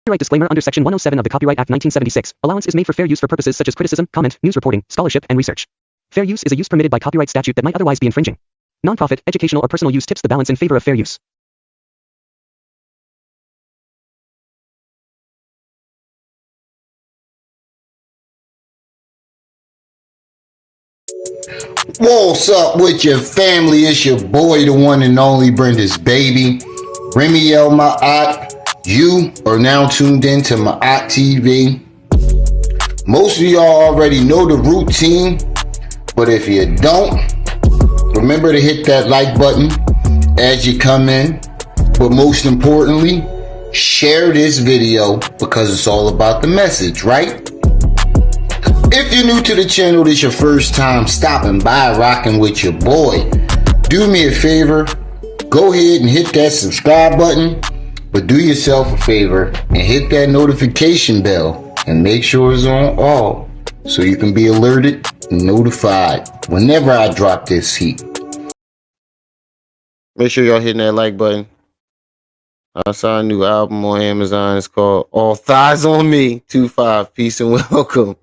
Copyright disclaimer under Section 107 of the Copyright Act 1976. Allowance is made for fair use for purposes such as criticism, comment, news reporting, scholarship, and research. Fair use is a use permitted by copyright statute that might otherwise be infringing. Nonprofit, educational, or personal use tips the balance in favor of fair use. What's up with your family? It's your boy, the one and only Brenda's baby, Remy El Ma'at. You are now tuned in to Ma'at TV. Most of y'all already know the routine, but if you don't, remember to hit that like button as you come in. But most importantly, share this video because it's all about the message, right? If you're new to the channel, this is your first time stopping by, rocking with your boy, do me a favor, go ahead and hit that subscribe button, but do yourself a favor and hit that notification bell and make sure it's on all so you can be alerted and notified whenever I drop this heat. Make sure y'all hitting that like button. Hassan new album on Amazon. It's called All Thighs on Me. 2-5. Peace and welcome.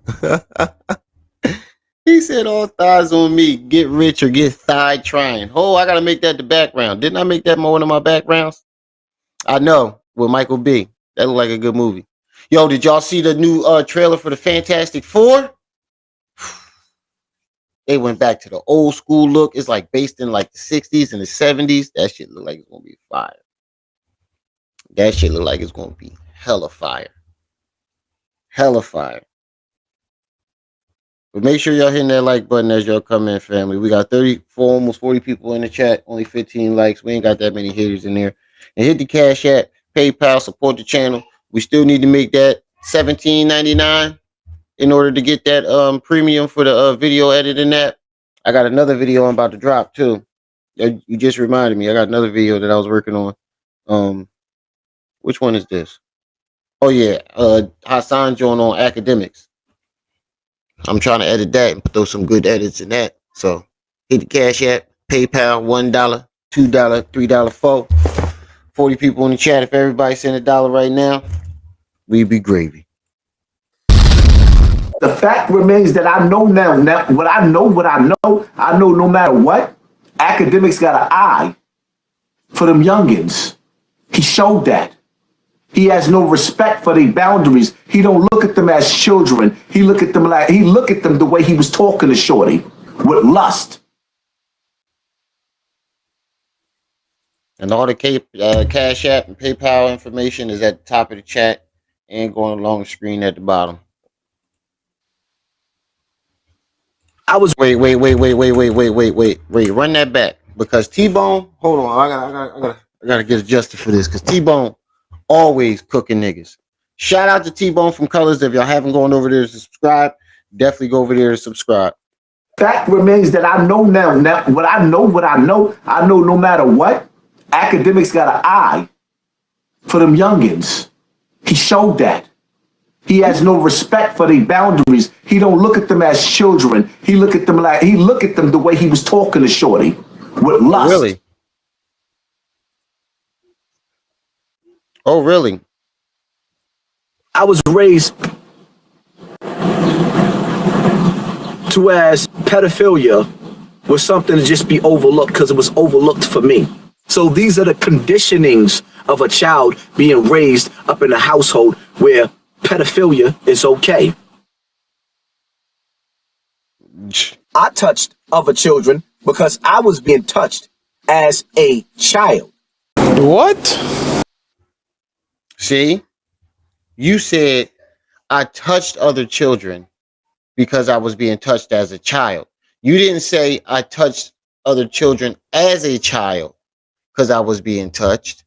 He said all thighs on me. Get rich or get thigh trying. Oh, I gotta make that the background. Didn't I make that one of my backgrounds? I know, with Michael B. That looked like a good movie. Yo, did y'all see the new trailer for the Fantastic Four? They went back to the old school look. It's like based in like the 60s and the 70s. That shit look like it's gonna be fire. That shit look like it's gonna be hella fire. Hella fire. But make sure y'all hitting that like button as y'all come in, family. We got 34, almost 40 people in the chat. Only 15 likes. We ain't got that many haters in there. And hit the Cash App, PayPal, support the channel. We still need to make that $17.99 in order to get that premium for the video editing app. I got another video I'm about to drop too. You just reminded me. I got another video that I was working on. Which one is this? Oh yeah, Hassan joined on Academics. I'm trying to edit that and throw some good edits in that. So hit the Cash App, PayPal, $1, $2, $3, $4. 40 people in the chat. If everybody send $1 right now, we'd be gravy. The fact remains that I know now what I know no matter what, Academics got an eye for them youngins. He showed that. He has no respect for the boundaries. He don't look at them as children. He look at them the way he was talking to Shorty, with lust. And all the Cash App and PayPal information is at the top of the chat and going along the screen at the bottom. I was wait. Run that back because T-Bone. Hold on, I gotta get adjusted for this because T-Bone always cooking niggas. Shout out to T-Bone from Colors. If y'all haven't gone over there to subscribe, definitely go over there to subscribe. Fact remains that I know now what I know no matter what, Academics got an eye for them youngins. He showed that. He has no respect for the boundaries. He don't look at them as children. He look at them the way he was talking to Shorty, with lust. Really? Oh, really? I was raised to as pedophilia was something to just be overlooked because it was overlooked for me. So these are the conditionings of a child being raised up in a household where pedophilia is okay. I touched other children because I was being touched as a child. What? See? You said I touched other children because I was being touched as a child. You didn't say I touched other children as a child because I was being touched.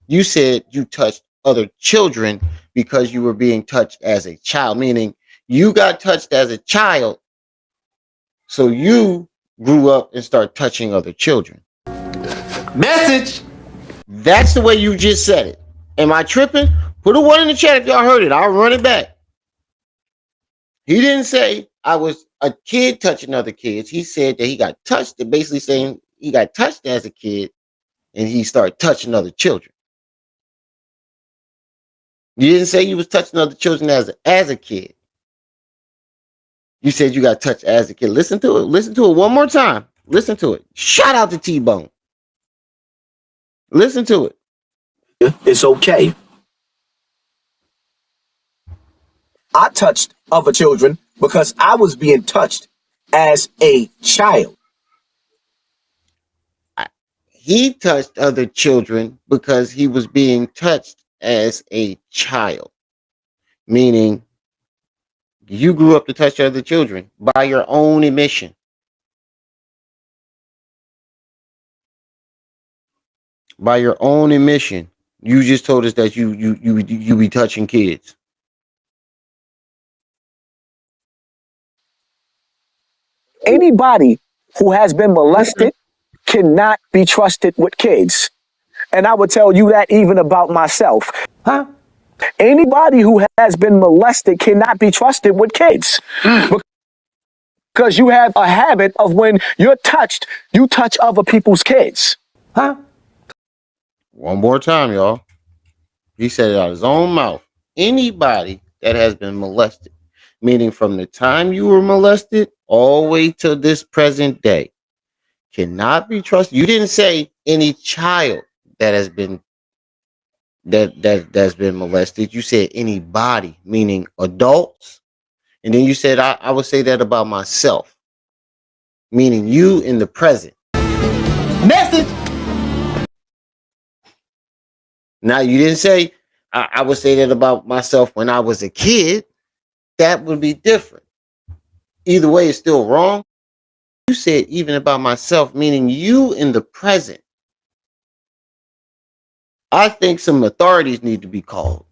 You said you touched other children because you were being touched as a child, meaning you got touched as a child, so you grew up and started touching other children. Message. That's the way you just said it. Am I tripping? Put a 1 in the chat if y'all heard it. I'll run it back. He didn't say I was a kid touching other kids. He said that he got touched, and basically saying he got touched as a kid and he started touching other children. You didn't say you was touching other children as a kid. You said you got touched as a kid. Listen to it. Listen to it one more time. Listen to it. Shout out to T-Bone. Listen to it. It's okay. I touched other children because I was being touched as a child. He touched other children because he was being touched as a child. Meaning, you grew up to touch other children by your own admission. By your own admission, you just told us that you be touching kids. Anybody who has been molested cannot be trusted with kids. And I would tell you that even about myself. Huh? Anybody who has been molested cannot be trusted with kids. Because you have a habit of when you're touched, you touch other people's kids. Huh? One more time, y'all. He said it out of his own mouth. Anybody that has been molested, meaning from the time you were molested all the way to this present day, cannot be trusted. You didn't say any child that has been that's been molested. You said anybody, meaning adults. And then you said I would say that about myself, meaning you in the present. Message. Now, you didn't say I would say that about myself when I was a kid. That would be different. Either way, it's still wrong. You said even about myself, meaning you in the present. I think some authorities need to be called.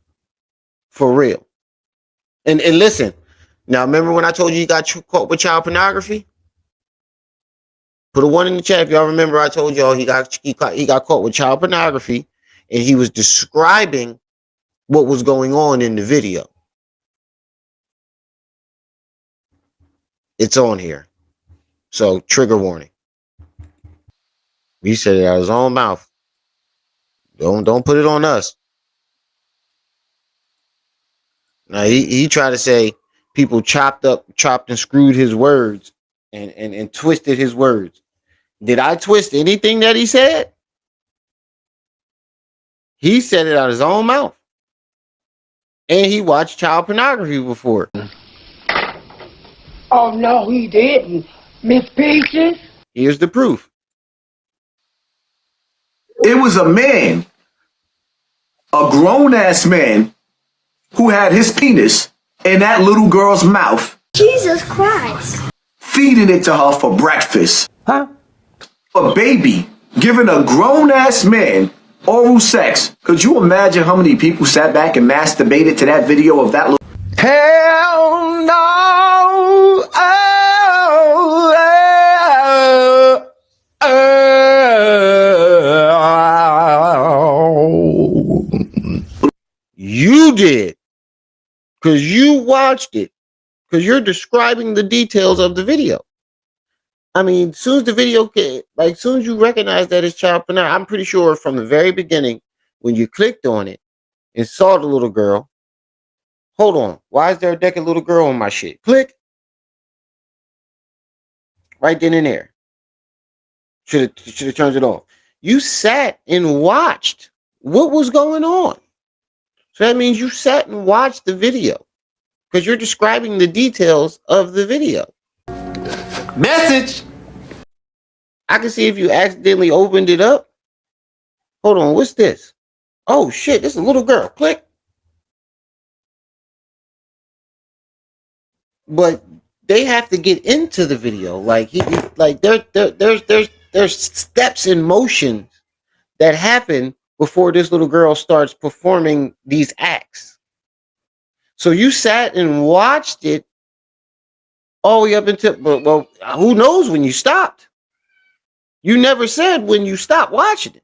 For real. And listen, now remember when I told you got caught with child pornography? Put a 1 in the chat if y'all remember. I told y'all he got caught with child pornography, and he was describing what was going on in the video. It's on here. So trigger warning. He said it out of his own mouth. Don't put it on us. Now he tried to say people chopped and screwed his words and twisted his words. Did I twist anything that he said? He said it out of his own mouth. And he watched child pornography before. Oh, no, he didn't. Miss Peaches? Here's the proof. It was a man, a grown-ass man, who had his penis in that little girl's mouth. Jesus Christ. Feeding it to her for breakfast. Huh? A baby giving a grown-ass man oral sex. Could you imagine how many people sat back and masturbated to that video of that little... Hell no. You did. Because you watched it. Because you're describing the details of the video. I mean, as soon as the video as soon as you recognize that it's child pornography, I'm pretty sure from the very beginning, when you clicked on it and saw the little girl, hold on, why is there a naked little girl on my shit? Click. Right then and there. Should have turned it off. You sat and watched what was going on. So that means you sat and watched the video. Because you're describing the details of the video. Message. I can see if you accidentally opened it up. Hold on, what's this? Oh shit, this is a little girl. Click. But they have to get into the video. Like there's steps in motion that happen before this little girl starts performing these acts. So you sat and watched it all the way up until, well, who knows when you stopped? You never said when you stopped watching it.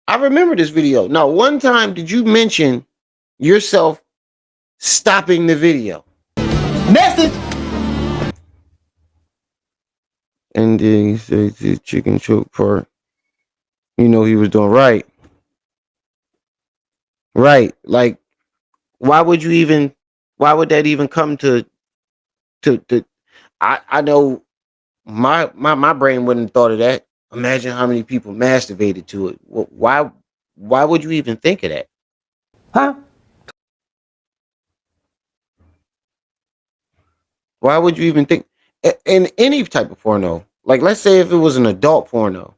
I remember this video. Now, one time did you mention yourself stopping the video? Message. And then he said the chicken choke part. You know he was doing right. Right. Like, why would that even come to I know my brain wouldn't have thought of that. Imagine how many people masturbated to it. Why would you even think of that? Huh? Why would you even think in any type of porno? Like, let's say if it was an adult porno.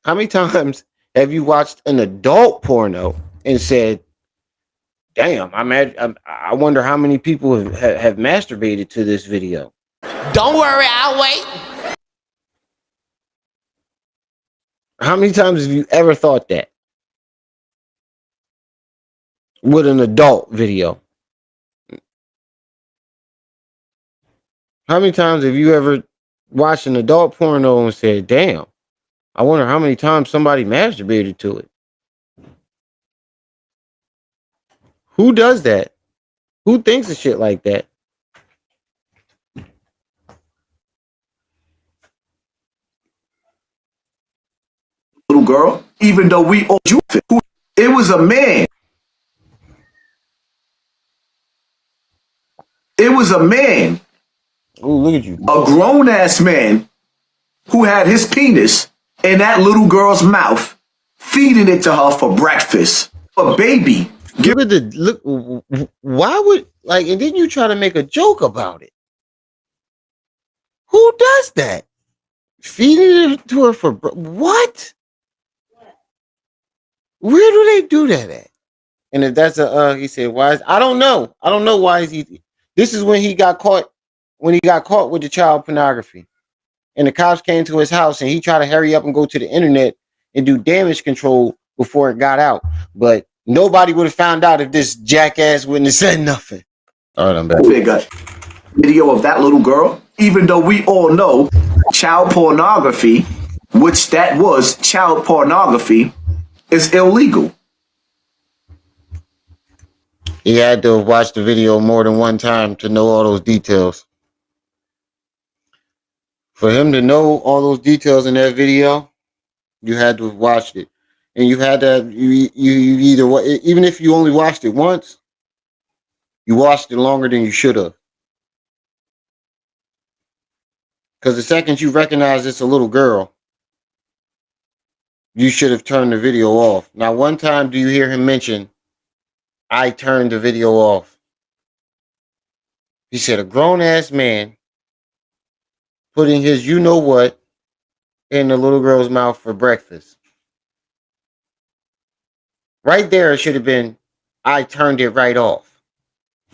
How many times have you watched an adult porno and said, "Damn, I wonder how many people have masturbated to this video." Don't worry, I'll wait. How many times have you ever thought that with an adult video? How many times have you ever watched an adult porno and said, "Damn, I wonder how many times somebody masturbated to it"? Who does that? Who thinks of shit like that? Little girl, even though we all you, it was a man. It was a man, Oh, look at you. a grown ass man, who had his penis in that little girl's mouth, feeding it to her for breakfast. A baby. Look at the look. Why would like? And then you try to make a joke about it. Who does that? Feeding it to her for what? Where do they do that at? And if that's he said, why is I don't know. I don't know why is he. This is when he got caught. When he got caught with the child pornography, and the cops came to his house, and he tried to hurry up and go to the internet and do damage control before it got out. But nobody would have found out if this jackass wouldn't have said nothing. All right, I'm back. Video of that little girl, even though we all know child pornography, which that was child pornography, is illegal. He had to have watched the video more than one time to know all those details. For him to know all those details in that video, you had to have watched it, and you had to you either even if you only watched it once, you watched it longer than you should have. Because the second you recognize it's a little girl, you should have turned the video off. Now, one time do you hear him mention, "I turned the video off"? He said a grown ass man putting his you know what in the little girl's mouth for breakfast. Right there, it should have been, "I turned it right off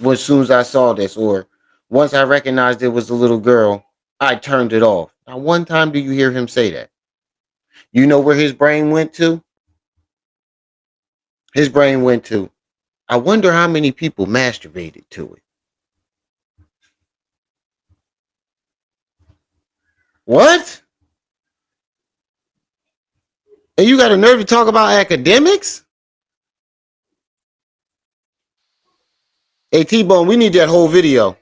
as soon as I saw this," or "Once I recognized it was a little girl, I turned it off." Now, one time do you hear him say that? You know where his brain went to? His brain went to, "I wonder how many people masturbated to it." What? And you got a nerve to talk about academics? Hey, T-Bone, we need that whole video.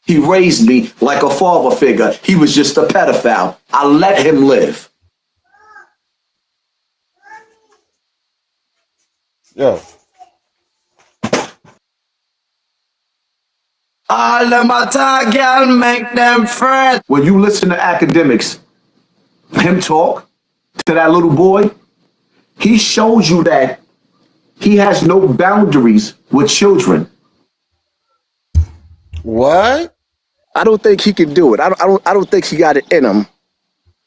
He raised me like a father figure. He was just a pedophile. I let him live. Yo. All of my time, girl, make them friends. When you listen to Academics, him talk to that little boy, he shows you that he has no boundaries with children. What? I don't think he can do it. I don't think he got it in him.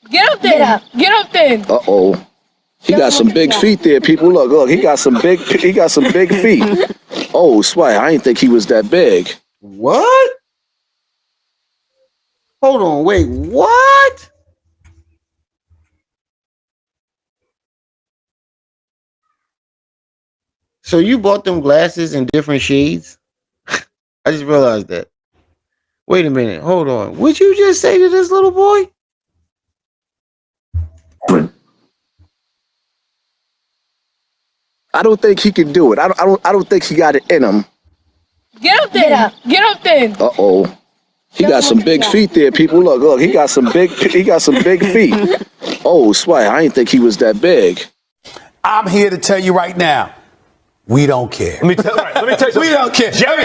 Get up there. Get up there. Uh-oh. He got some big feet there, people. Look, he got some big feet. Oh, swag, I didn't think he was that big. What? Hold on, wait, what? So you bought them glasses in different shades? I just realized that. Wait a minute, hold on. What'd you just say to this little boy? I don't think he can do it. I don't think he got it in him. Get up there. Get up there. Uh-oh. He got some big feet there, people. Look, he got some big feet. Oh, Sway, I didn't think he was that big. I'm here to tell you right now, we don't care. Let me tell you something. We don't care. Jerry.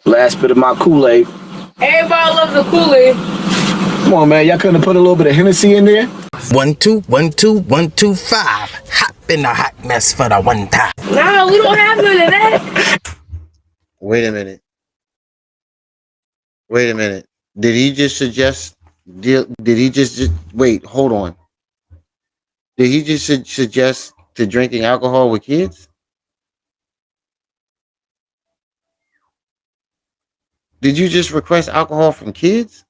Last bit of my Kool-Aid. Everybody loves the Kool-Aid. Come on, man. Y'all couldn't put a little bit of Hennessy in there? 1 2 1 2 1 2 5. Hop in a hot mess for the one time. Nah, we don't have none of that. Wait a minute. Did he just suggest? Did he just wait? Hold on. Did he just suggest to drinking alcohol with kids? Did you just request alcohol from kids?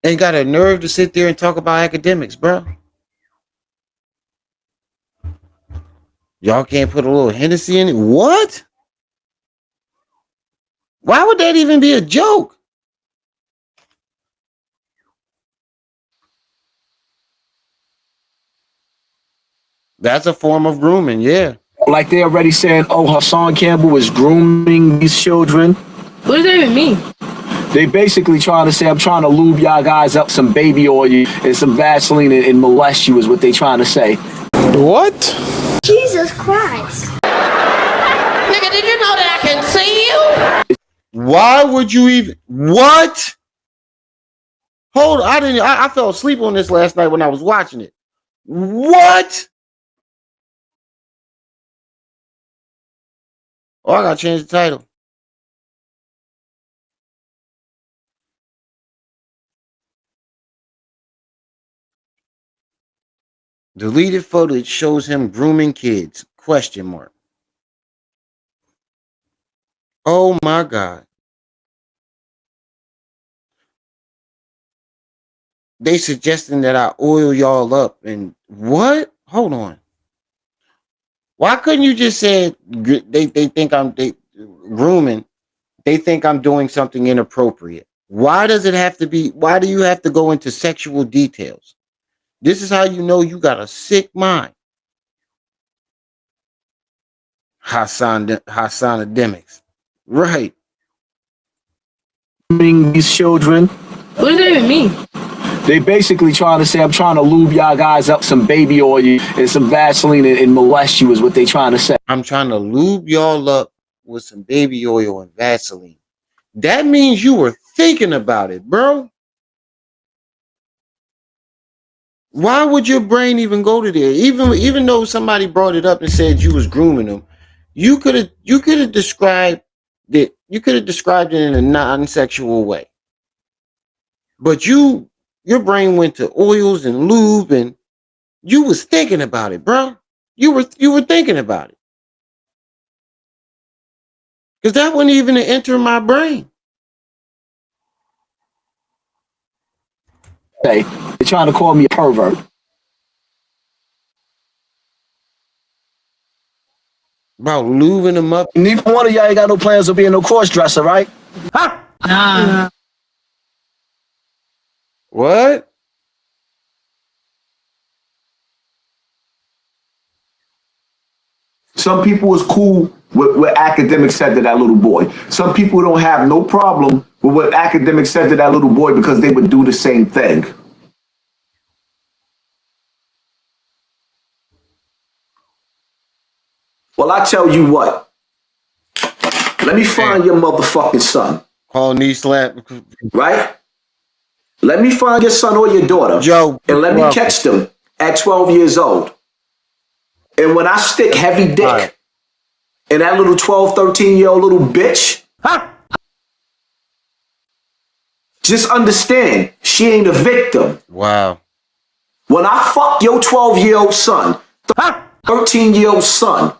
Ain't got a nerve to sit there and talk about academics, bro. Y'all can't put a little Hennessy in it? What? Why would that even be a joke? That's a form of grooming, yeah. Like they already saying, oh, Hassan Campbell is grooming these children. What does that even mean? They basically trying to say, I'm trying to lube y'all guys up some baby oil and some Vaseline and molest you is what they trying to say. What? Jesus Christ. Nigga, did you know that I can see you? Why would you even? What? Hold on, I fell asleep on this last night when I was watching it. What? Oh, I gotta change the title. Deleted footage shows him grooming kids? Question mark. Oh my God. They suggesting that I oil y'all up and what? Hold on. Why couldn't you just say they think I'm grooming? They think I'm doing something inappropriate. Why does it have to be? Why do you have to go into sexual details? This is how you know you got a sick mind. Akademics. Right. These children. What does that even mean? They basically trying to say, I'm trying to lube y'all guys up some baby oil and some Vaseline and molest you is what they trying to say. I'm trying to lube y'all up with some baby oil and Vaseline. That means you were thinking about it, bro. Why would your brain even go to there? Even though somebody brought it up and said you was grooming them, you could have described it. You could have described it in a non-sexual way. But your brain went to oils and lube, and you was thinking about it, bro. You were thinking about it. Because that wouldn't even enter my brain. They're trying to call me a pervert. About lubing them up. Neither one of y'all ain't got no plans of being no cross-dresser, right? Huh? Nah. What? Some people was cool with what Academics said to that little boy. Some people don't have no problem with what Academics said to that little boy because they would do the same thing. Well, I tell you what. Let me find your motherfucking son. Call knee slap. Right? Let me find your son or your daughter. Joe. And let me catch them at 12 years old. And when I stick heavy dick in that little 12, 13-year-old little bitch, just understand, she ain't a victim. Wow. When I fuck your 12-year-old son, 13-year-old son,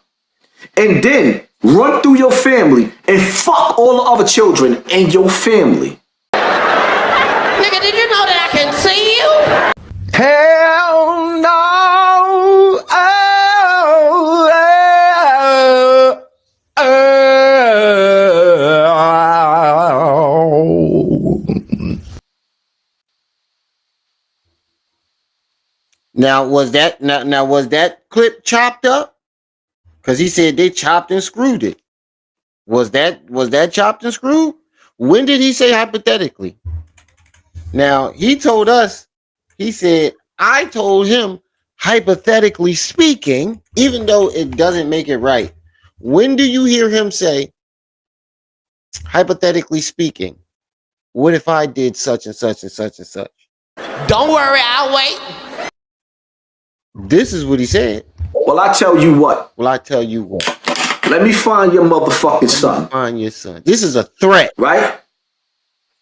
and then run through your family and fuck all the other children in your family. Nigga, did you know that I can see you? Hell no. Now was that clip chopped up? Because he said they chopped and screwed it. Was that chopped and screwed? When did he say hypothetically? Now he told us, he said, I told him hypothetically speaking, even though it doesn't make it right. When do you hear him say hypothetically speaking? What if I did such and such and such and such? Don't worry, I'll wait. This is what he said. Well, I tell you what. Let me find your motherfucking son. Find your son. This is a threat. Right?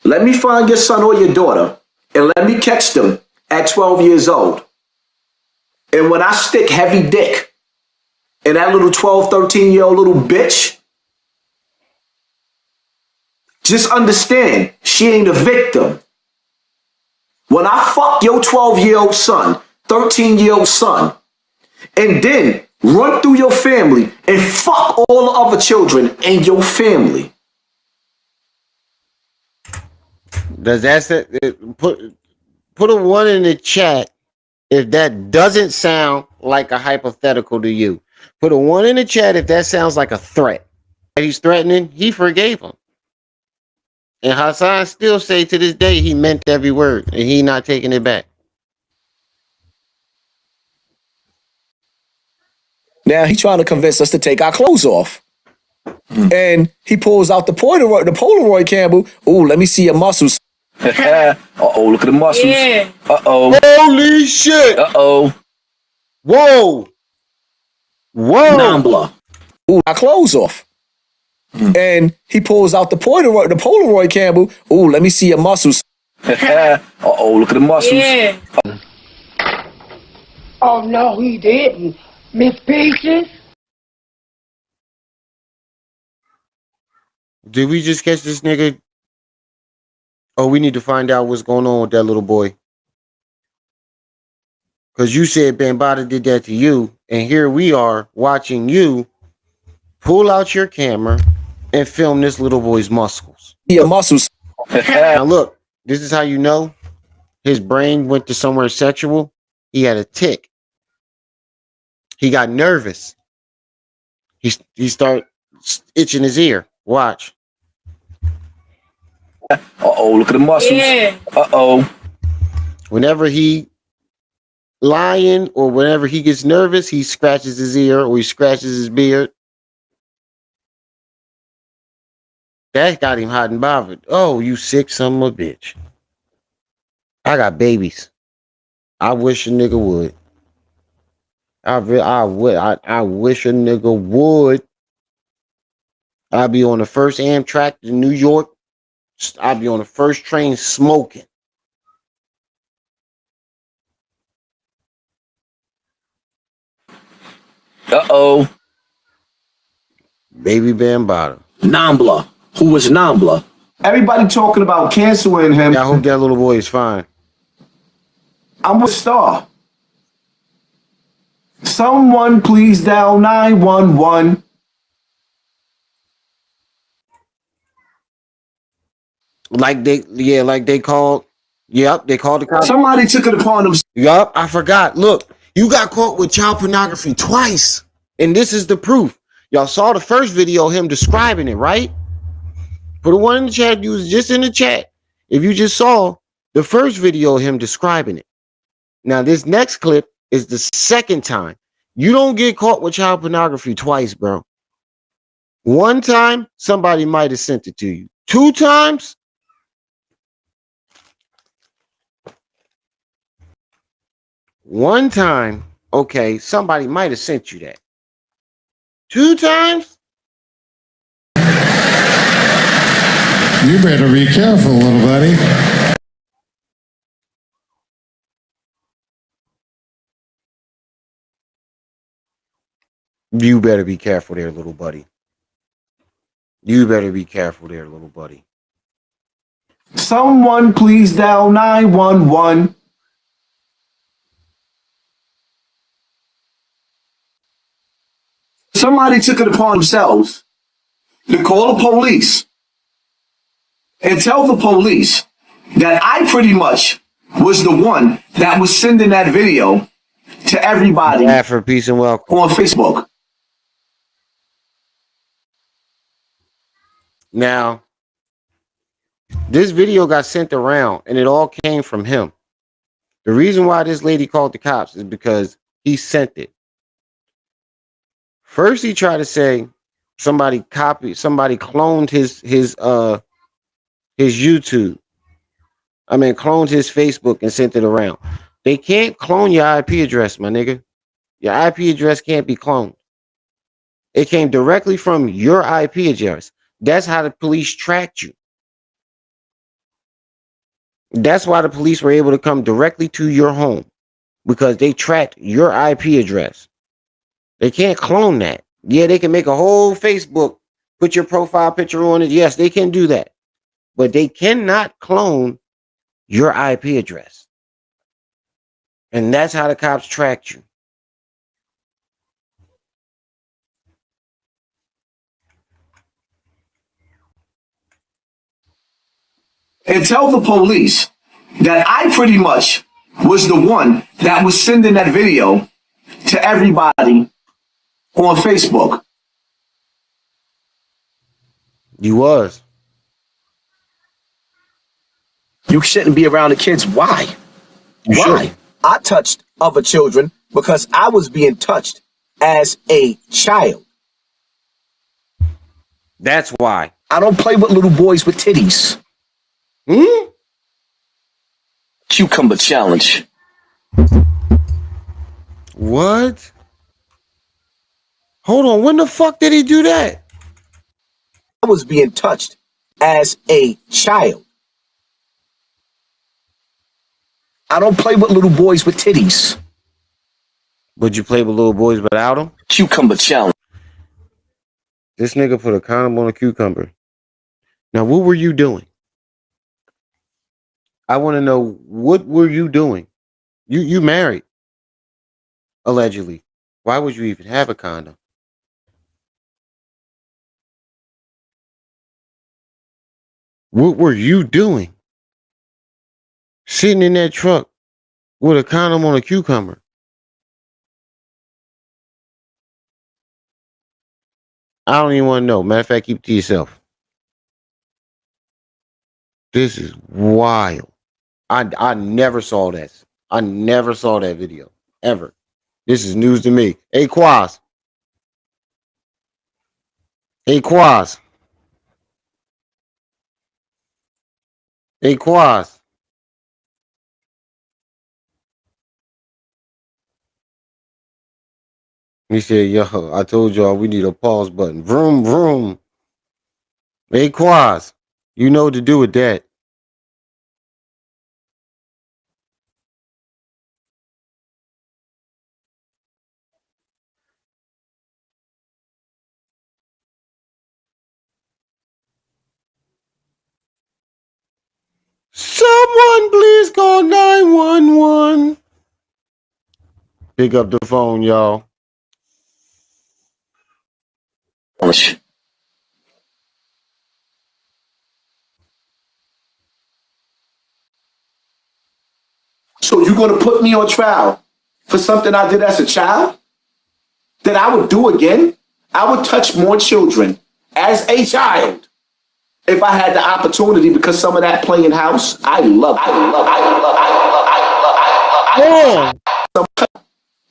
Let me find your son or your daughter and let me catch them at 12 years old. And when I stick heavy dick in that little 12, 13-year-old little bitch, just understand she ain't a victim. When I fuck your 12-year-old son, 13-year-old son, and then run through your family and fuck all the other children in your family. Does that say, put a 1 in the chat if that doesn't sound like a hypothetical to you? Put a 1 in the chat if that sounds like a threat. He's threatening, he forgave him. And Hassan still say to this day he meant every word and he not taking it back. Now he's trying to convince us to take our clothes off. And he pulls out the Polaroid, Campbell. Oh, let me see your muscles. Uh-oh, look at the muscles. Yeah. Uh-oh. Holy shit. Uh-oh. Whoa. Nambla. Ooh, our clothes off. And he pulls out the Polaroid, Campbell. Oh, let me see your muscles. Uh-oh, look at the muscles. Yeah. Oh, no, he didn't. Miss Peaches? Did we just catch this nigga? Oh, we need to find out what's going on with that little boy. Because you said Bambaataa did that to you. And here we are watching you pull out your camera and film this little boy's muscles. Your muscles. Now look, this is how you know his brain went to somewhere sexual. He had a tick. He got nervous. He started itching his ear. Watch. Uh-oh, look at the muscles. Yeah. Uh-oh. Whenever he lying or whenever he gets nervous, he scratches his ear or he scratches his beard. That got him hot and bothered. Oh, you sick son of a bitch. I got babies. I wish a nigga would. I wish a nigga would. I'll be on the first Amtrak to New York. I'll be on the first train smoking. Uh-oh. Baby Bambaataa. Nambla. Who was Nambla? Everybody talking about canceling him. I hope that little boy is fine. I'm a star. Someone please dial 911. Like they called. Yep, they called the cops. Somebody took it upon themselves. Yup, I forgot. Look, you got caught with child pornography twice. And this is the proof. Y'all saw the first video, him describing it, right? Put a 1 in the chat. You was just in the chat. If you just saw the first video, him describing it. Now, this next clip is the second time. You don't get caught with child pornography twice, bro. 1 time, somebody might have sent it to you. 2 times, one time, okay, somebody might have sent you that. 2 times? You better be careful, little buddy. You better be careful there, little buddy. You better be careful there, little buddy. Someone please dial 911. Somebody took it upon themselves to call the police and tell the police that I pretty much was the one that was sending that video to everybody for peace and welcome. on Facebook. Now, this video got sent around and it all came from him. The reason why this lady called the cops is because he sent it. First, he tried to say somebody cloned his YouTube. Cloned his Facebook and sent it around. They can't clone your IP address, my nigga. Your IP address can't be cloned. It came directly from your IP address. That's how the police tracked you. That's why the police were able to come directly to your home, because they tracked your IP address. They can't clone that. Yeah, they can make a whole Facebook, put your profile picture on it. Yes, they can do that. But they cannot clone your IP address. And that's how the cops tracked you. And tell the police that I pretty much was the one that was sending that video to everybody on Facebook. You was. You shouldn't be around the kids. Why? Why? I touched other children because I was being touched as a child. That's why. I don't play with little boys with titties. Cucumber challenge. What? Hold on. When the fuck did he do that? I was being touched as a child. I don't play with little boys with titties. Would you play with little boys without them? Cucumber challenge. This nigga put a condom on a cucumber. Now, what were you doing? I want to know, what were you doing? You married, allegedly. Why would you even have a condom? What were you doing? Sitting in that truck with a condom on a cucumber. I don't even want to know. Matter of fact, keep it to yourself. This is wild. I never saw this. I never saw that video. Ever. This is news to me. Hey, Quaz. Hey, Quaz. Hey, Quaz. He said, yo, I told y'all we need a pause button. Vroom, vroom. Hey, Quaz. You know what to do with that. Someone please call 911. Pick up the phone, y'all. So you're going to put me on trial for something I did as a child that I would do again? I would touch more children as a child if I had the opportunity, because some of that playing house, I love.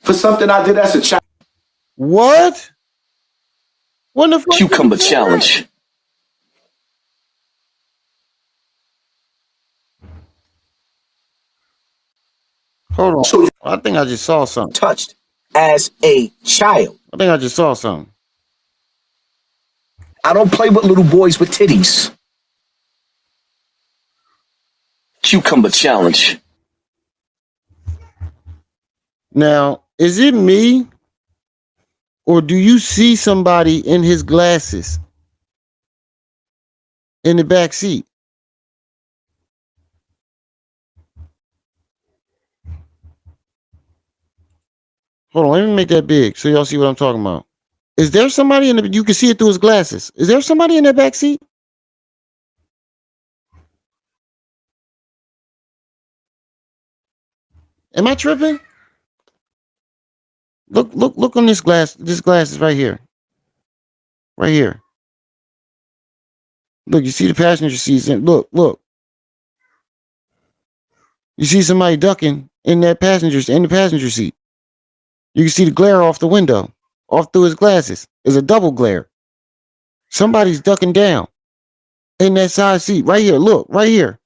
For something I did as a child. What? When the fuck? Cucumber challenge. Hold on. So I think I just saw something. Touched as a child. I think I just saw something. I don't play with little boys with titties. Cucumber challenge. Now, is it me? Or do you see somebody in his glasses in the back seat? Hold on, let me make that big so y'all see what I'm talking about. Is there somebody in the, you can see it through his glasses. Is there somebody in that back seat? Am I tripping? Look on this glass. This glass is right here. Right here. Look, you see the passenger seats. Look. You see somebody ducking in the passenger seat. You can see the glare off the window, off through his glasses. It's a double glare. Somebody's ducking down in that side seat right here. Look, right here.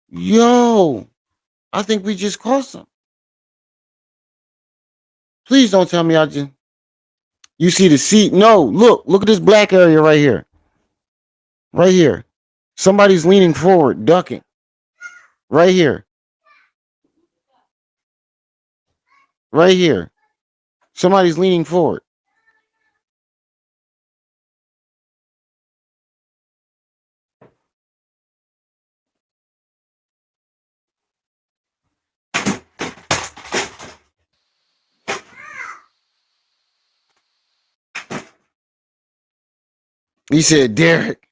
Yo, I think we just caught some. Please don't tell me I just. You see the seat? No, look at this black area right here. Right here. Somebody's leaning forward, ducking. Right here. Right here. Somebody's leaning forward. He said, Derek.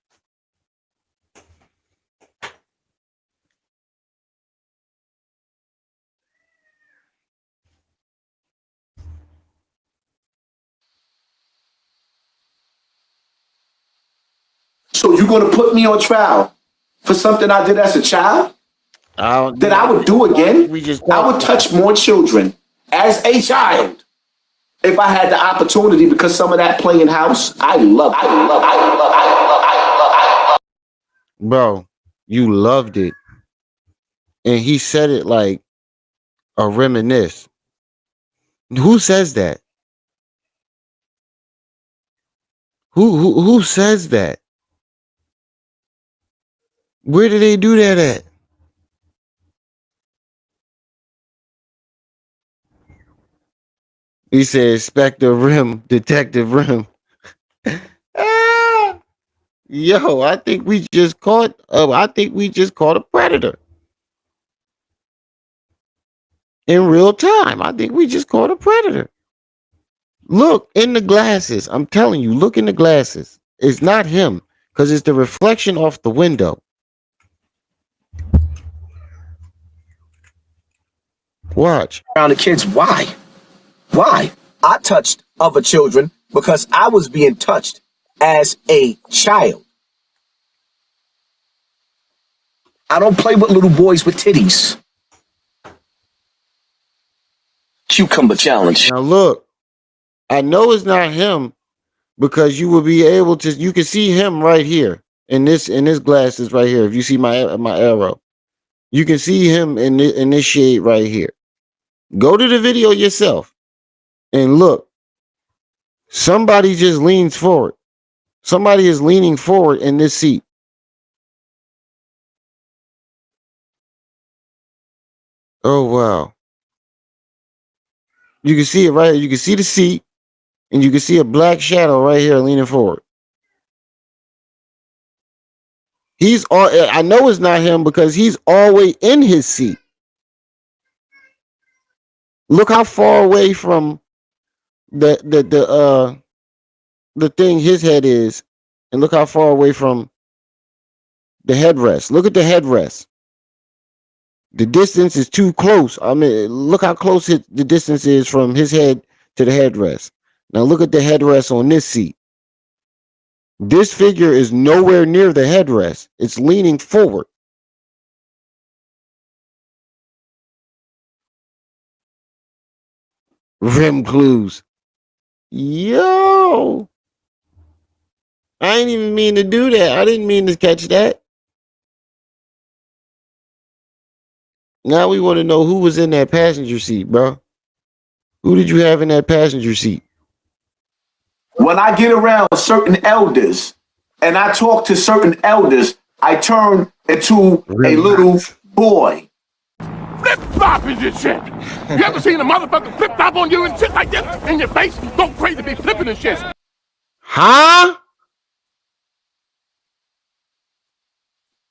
So you're gonna put me on trial for something I did as a child that I would do again? I would touch more children as a child if I had the opportunity, because some of that playing house, I love. Bro, you loved it. And he said it like a reminisce. Who says that? Who says that? Where did they do that at? He said, Inspector Rim, Detective Rim. Yo, I think we just caught a predator. In real time. I think we just caught a predator. Look in the glasses. I'm telling you, look in the glasses. It's not him, because it's the reflection off the window. Watch. Around the kids, why? Why? I touched other children because I was being touched as a child. I don't play with little boys with titties. Cucumber challenge. Now look, I know it's not him, because you will be able to. You can see him right here in this glasses right here. If you see my arrow, you can see him in this shade right here. Go to the video yourself and look. Somebody just leans forward. Somebody is leaning forward in this seat. Oh wow. You can see it right here. You can see the seat, and you can see a black shadow right here leaning forward. I know it's not him, because he's always in his seat. Look how far away from the thing his head is, and look how far away from the headrest. Look at the headrest. The distance is too close. I mean, look how close the distance is from his head to the headrest. Now look at the headrest on this seat. This figure is nowhere near the headrest. It's leaning forward. Rim clues. Yo. I didn't even mean to do that. I didn't mean to catch that. Now we want to know who was in that passenger seat, bro. Who did you have in that passenger seat? When I get around certain elders and I talk to certain elders, I turn into a little boy. Flip-flop is this shit. You ever seen a motherfucker flip-flop on you and shit like this in your face? Don't crazy be flipping and shit. Huh?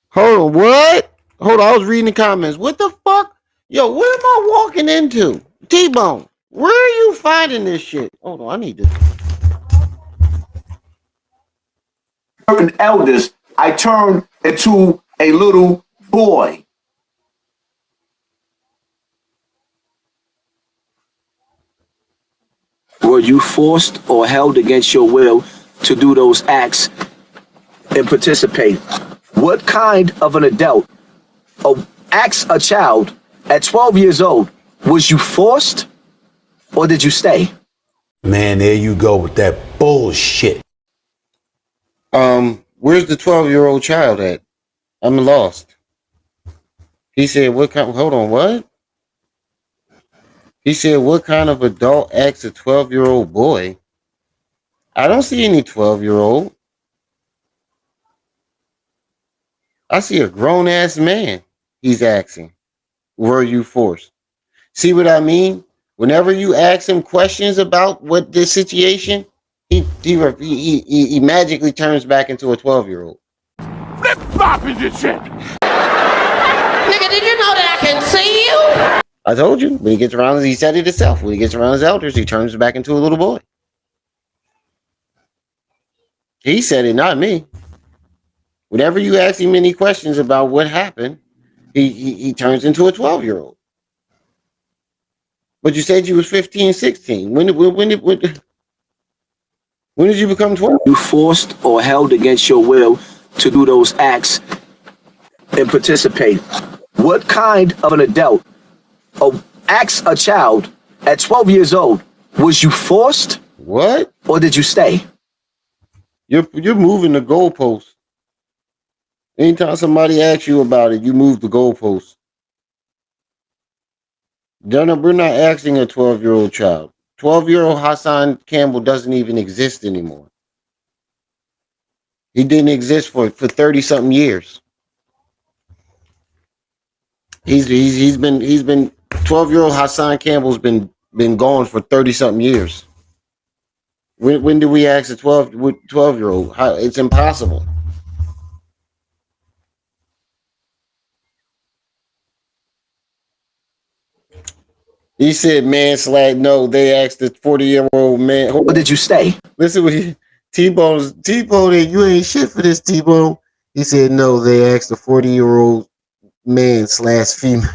Hold on, what? Hold on, I was reading the comments. What the fuck? Yo, what am I walking into? T-Bone, where are you finding this shit? Hold on, I need this. Certain elders, I turn into a little boy. Were you forced or held against your will to do those acts and participate? What kind of an adult acts a child at 12 years old? Was you forced or did you stay? Man, there you go with that bullshit. Where's the 12-year-old child at? I'm lost. He said, what kind, hold on, what? He said, what kind of adult acts a 12-year-old boy? I don't see any 12-year-old. I see a grown-ass man. He's asking, were you forced? See what I mean? Whenever you ask him questions about what this situation, he magically turns back into a 12-year-old. Flip-flopping this shit. Nigga, did you know that I can see you? I told you, when he gets around, he said it himself. When he gets around his elders, he turns back into a little boy. He said it, not me. Whenever you ask him any questions about what happened, he turns into a 12-year-old. But you said you was 15, 16. When did you become 12? You forced or held against your will to do those acts and participate. What kind of an adult acts a child at 12 years old? Was you forced? What? Or did you stay? You're moving the goalpost. Anytime somebody asks you about it, you move the goalpost. We're not asking a 12-year-old child. 12-year-old Hassan Campbell doesn't even exist anymore. He didn't exist for 30-something years. He's been 12-year-old Hassan Campbell's been gone for 30-something years. When do we ask a 12-year-old? It's impossible. He said manslaughter. No, they asked the 40-year-old man. Or did you stay? Listen, what T-Bone, you ain't shit for this, T-Bone. He said no, they asked the 40-year-old man/female.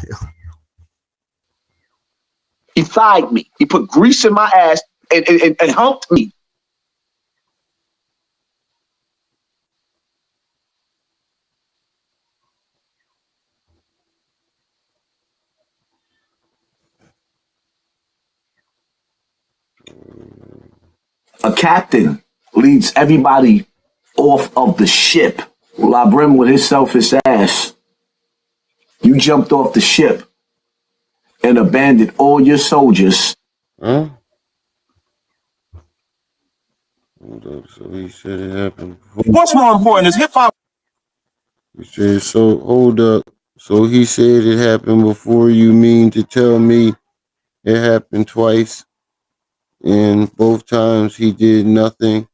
He thighed me. He put grease in my ass and humped me. A captain leads everybody off of the ship. Labrim with his selfish ass. You jumped off the ship and abandoned all your soldiers. Huh? Hold up. So he said it happened before. What's more important is hip hop. He said, so hold up. So he said it happened before. You mean to tell me it happened twice? And both times he did nothing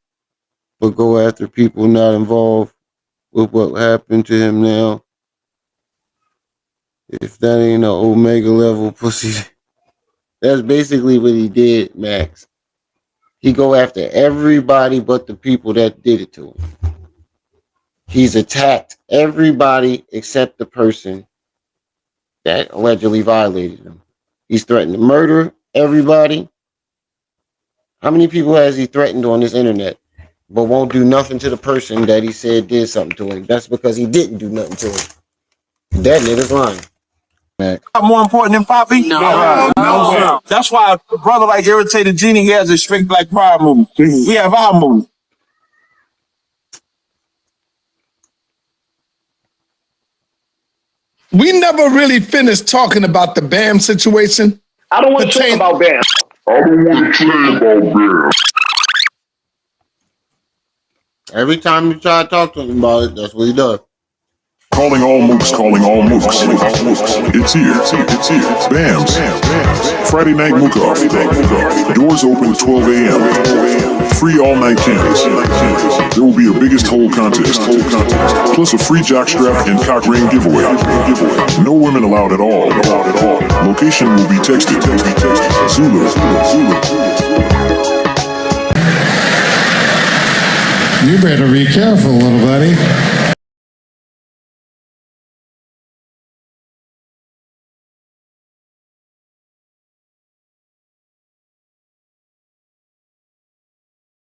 but go after people not involved with what happened to him now. If that ain't an Omega level pussy, that's basically what he did, Max. He go after everybody but the people that did it to him. He's attacked everybody except the person that allegedly violated him. He's threatened to murder everybody. How many people has he threatened on this internet, but won't do nothing to the person that he said did something to him? That's because he didn't do nothing to him. That nigga's lying. More important than Poppy? No. That's why a brother like Irritated Genie, he has a straight black pride movement. We have our movement. We never really finished talking about the BAM situation. I don't want to talk about Bam. I don't want to talk about Bam. Every time you try to talk to him about it, that's what he does. Calling all mooks, calling all mooks. It's here. BAM's Friday night mook off. Doors open at 12 a.m. Free all night cans. There will be a biggest hole contest. Plus a free jockstrap and cock ring giveaway. No women allowed at all. Location will be texted. Zulu. You better be careful, little buddy.